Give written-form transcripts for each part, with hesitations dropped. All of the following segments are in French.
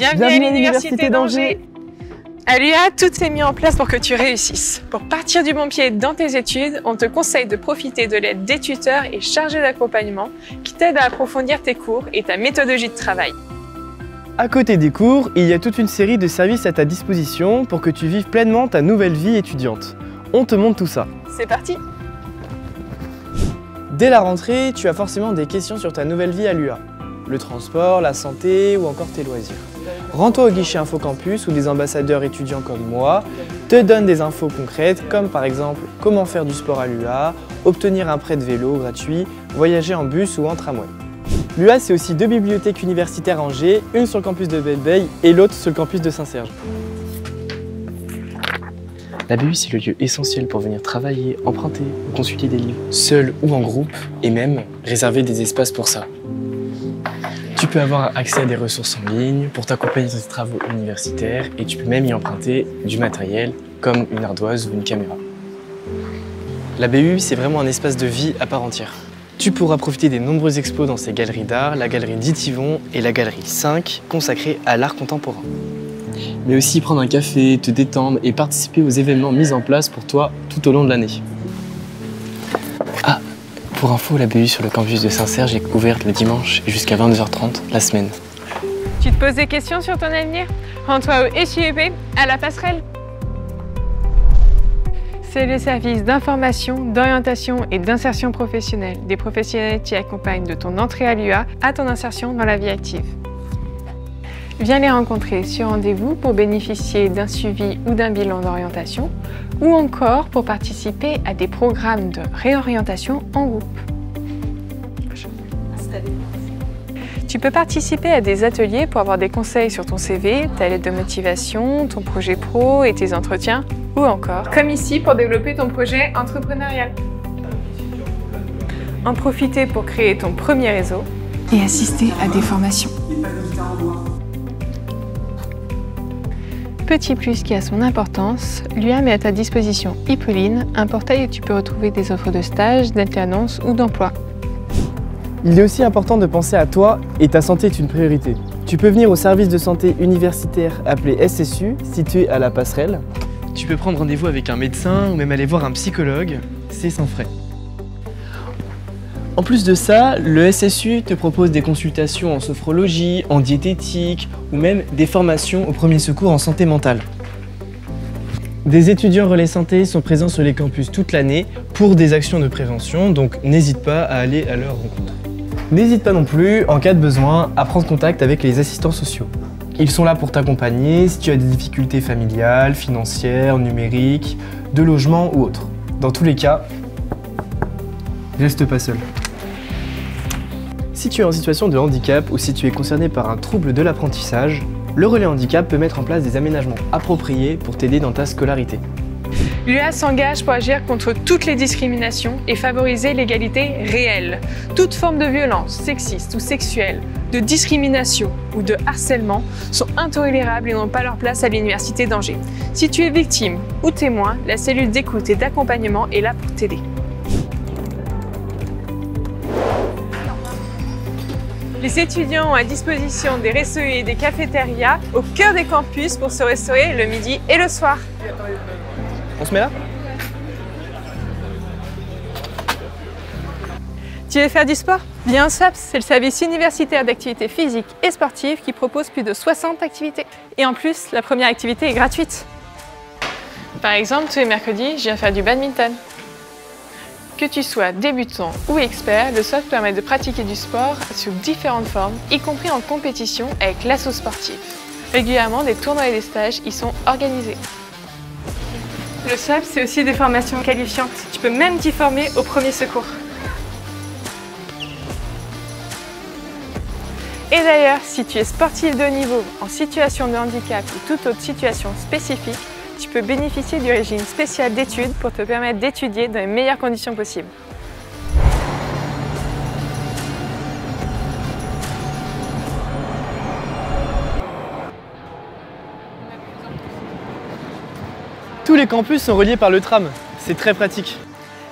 Bienvenue à l'Université d'Angers. À l'UA, tout est mis en place pour que tu réussisses. Pour partir du bon pied dans tes études, on te conseille de profiter de l'aide des tuteurs et chargés d'accompagnement qui t'aident à approfondir tes cours et ta méthodologie de travail. À côté des cours, il y a toute une série de services à ta disposition pour que tu vives pleinement ta nouvelle vie étudiante. On te montre tout ça. C'est parti! Dès la rentrée, tu as forcément des questions sur ta nouvelle vie à l'UA. Le transport, la santé ou encore tes loisirs. Rends-toi au guichet InfoCampus où des ambassadeurs étudiants comme moi te donnent des infos concrètes comme par exemple comment faire du sport à l'UA, obtenir un prêt de vélo gratuit, voyager en bus ou en tramway. L'UA, c'est aussi 2 bibliothèques universitaires à Angers, une sur le campus de Belleveille et l'autre sur le campus de Saint-Serge. La BU, c'est le lieu essentiel pour venir travailler, emprunter ou consulter des livres, seul ou en groupe, et même réserver des espaces pour ça. Tu peux avoir accès à des ressources en ligne pour t'accompagner dans tes travaux universitaires et tu peux même y emprunter du matériel comme une ardoise ou une caméra. La BU, c'est vraiment un espace de vie à part entière. Tu pourras profiter des nombreuses expos dans ces galeries d'art, la galerie d'Itivon et la galerie 5 consacrée à l'art contemporain. Mais aussi prendre un café, te détendre et participer aux événements mis en place pour toi tout au long de l'année. Ah, pour info, la BU sur le campus de Saint-Serge est ouverte le dimanche jusqu'à 22h30 la semaine. Tu te poses des questions sur ton avenir? Rends-toi au SUEP à la passerelle. C'est le service d'information, d'orientation et d'insertion professionnelle des professionnels qui accompagnent de ton entrée à l'UA à ton insertion dans la vie active. Viens les rencontrer sur rendez-vous pour bénéficier d'un suivi ou d'un bilan d'orientation ou encore pour participer à des programmes de réorientation en groupe. Tu peux participer à des ateliers pour avoir des conseils sur ton CV, ta lettre de motivation, ton projet pro et tes entretiens, ou encore, comme ici, pour développer ton projet entrepreneurial. En profiter pour créer ton premier réseau et assister à des formations. Petit plus qui a son importance, l'UA met à ta disposition Hippoline, un portail où tu peux retrouver des offres de stage, d'alternance ou d'emploi. Il est aussi important de penser à toi et ta santé est une priorité. Tu peux venir au service de santé universitaire appelé SSU, situé à la Passerelle. Tu peux prendre rendez-vous avec un médecin ou même aller voir un psychologue, c'est sans frais. En plus de ça, le SSU te propose des consultations en sophrologie, en diététique ou même des formations au premier secours en santé mentale. Des étudiants relais santé sont présents sur les campus toute l'année pour des actions de prévention, donc n'hésite pas à aller à leur rencontre. N'hésite pas non plus, en cas de besoin, à prendre contact avec les assistants sociaux. Ils sont là pour t'accompagner si tu as des difficultés familiales, financières, numériques, de logement ou autres. Dans tous les cas, reste pas seul. Si tu es en situation de handicap ou si tu es concerné par un trouble de l'apprentissage, le relais handicap peut mettre en place des aménagements appropriés pour t'aider dans ta scolarité. L'UA s'engage pour agir contre toutes les discriminations et favoriser l'égalité réelle. Toute forme de violence sexiste ou sexuelle, de discrimination ou de harcèlement sont intolérables et n'ont pas leur place à l'Université d'Angers. Si tu es victime ou témoin, la cellule d'écoute et d'accompagnement est là pour t'aider. Les étudiants ont à disposition des restos et des cafétérias au cœur des campus pour se restaurer le midi et le soir. On se met là? Tu veux faire du sport? Viens au SAPS, c'est le service universitaire d'activités physiques et sportives qui propose plus de 60 activités. Et en plus, la première activité est gratuite. Par exemple, tous les mercredis, je viens faire du badminton. Que tu sois débutant ou expert, le SAPS permet de pratiquer du sport sous différentes formes, y compris en compétition avec l'asso sportive. Régulièrement, des tournois et des stages y sont organisés. Le SAPS, c'est aussi des formations qualifiantes. Tu peux même t'y former au premier secours. Et d'ailleurs, si tu es sportif de haut niveau, en situation de handicap ou toute autre situation spécifique, tu peux bénéficier du régime spécial d'études pour te permettre d'étudier dans les meilleures conditions possibles. Tous les campus sont reliés par le tram, c'est très pratique.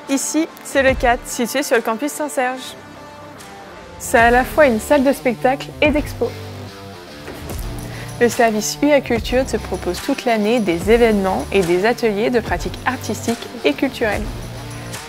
Ici, c'est le 4, situé sur le campus Saint-Serge. C'est à la fois une salle de spectacle et d'expo. Le service UA Culture te propose toute l'année des événements et des ateliers de pratiques artistiques et culturelles.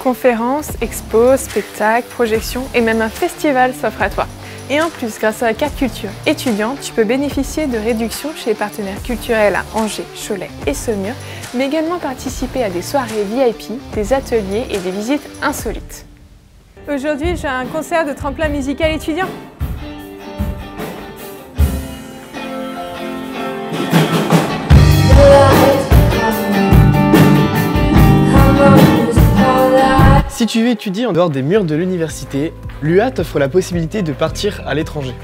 Conférences, expos, spectacles, projections et même un festival s'offrent à toi. Et en plus, grâce à la carte culture étudiante, tu peux bénéficier de réductions chez les partenaires culturels à Angers, Cholet et Saumur, mais également participer à des soirées VIP, des ateliers et des visites insolites. Aujourd'hui, j'ai un concert de tremplin musical étudiant. Si tu veux étudier en dehors des murs de l'université, l'UA t'offre la possibilité de partir à l'étranger.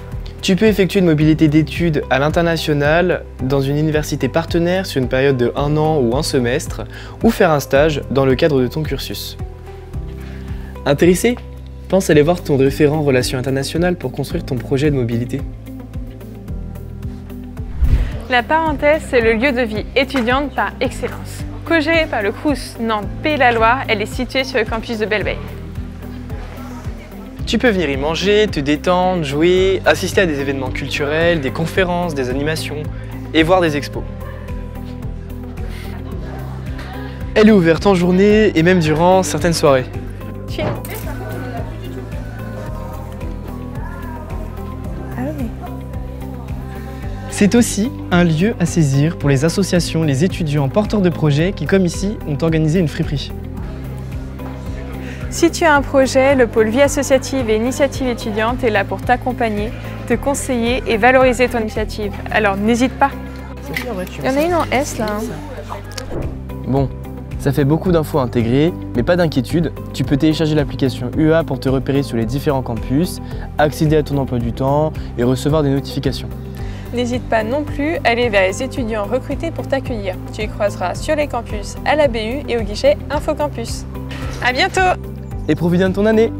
Tu peux effectuer une mobilité d'études à l'international dans une université partenaire sur une période de 1 an ou 1 semestre, ou faire un stage dans le cadre de ton cursus. Intéressé? Pense aller voir ton référent relations internationales pour construire ton projet de mobilité. La parenthèse, c'est le lieu de vie étudiante par excellence. Co-gérée par le Crous Nantes Pays de la Loire, elle est située sur le campus de Belle-Veille. Tu peux venir y manger, te détendre, jouer, assister à des événements culturels, des conférences, des animations et voir des expos. Elle est ouverte en journée et même durant certaines soirées. C'est aussi un lieu à saisir pour les associations, les étudiants porteurs de projets qui, comme ici, ont organisé une friperie. Si tu as un projet, le pôle vie associative et initiative étudiante est là pour t'accompagner, te conseiller et valoriser ton initiative. Alors n'hésite pas. Il y en a une en S là. Bon, ça fait beaucoup d'infos à intégrer, mais pas d'inquiétude. Tu peux télécharger l'application UA pour te repérer sur les différents campus, accéder à ton emploi du temps et recevoir des notifications. N'hésite pas non plus à aller vers les étudiants recrutés pour t'accueillir. Tu les croiseras sur les campus, à la BU et au guichet InfoCampus. À bientôt! Et profite bien de ton année!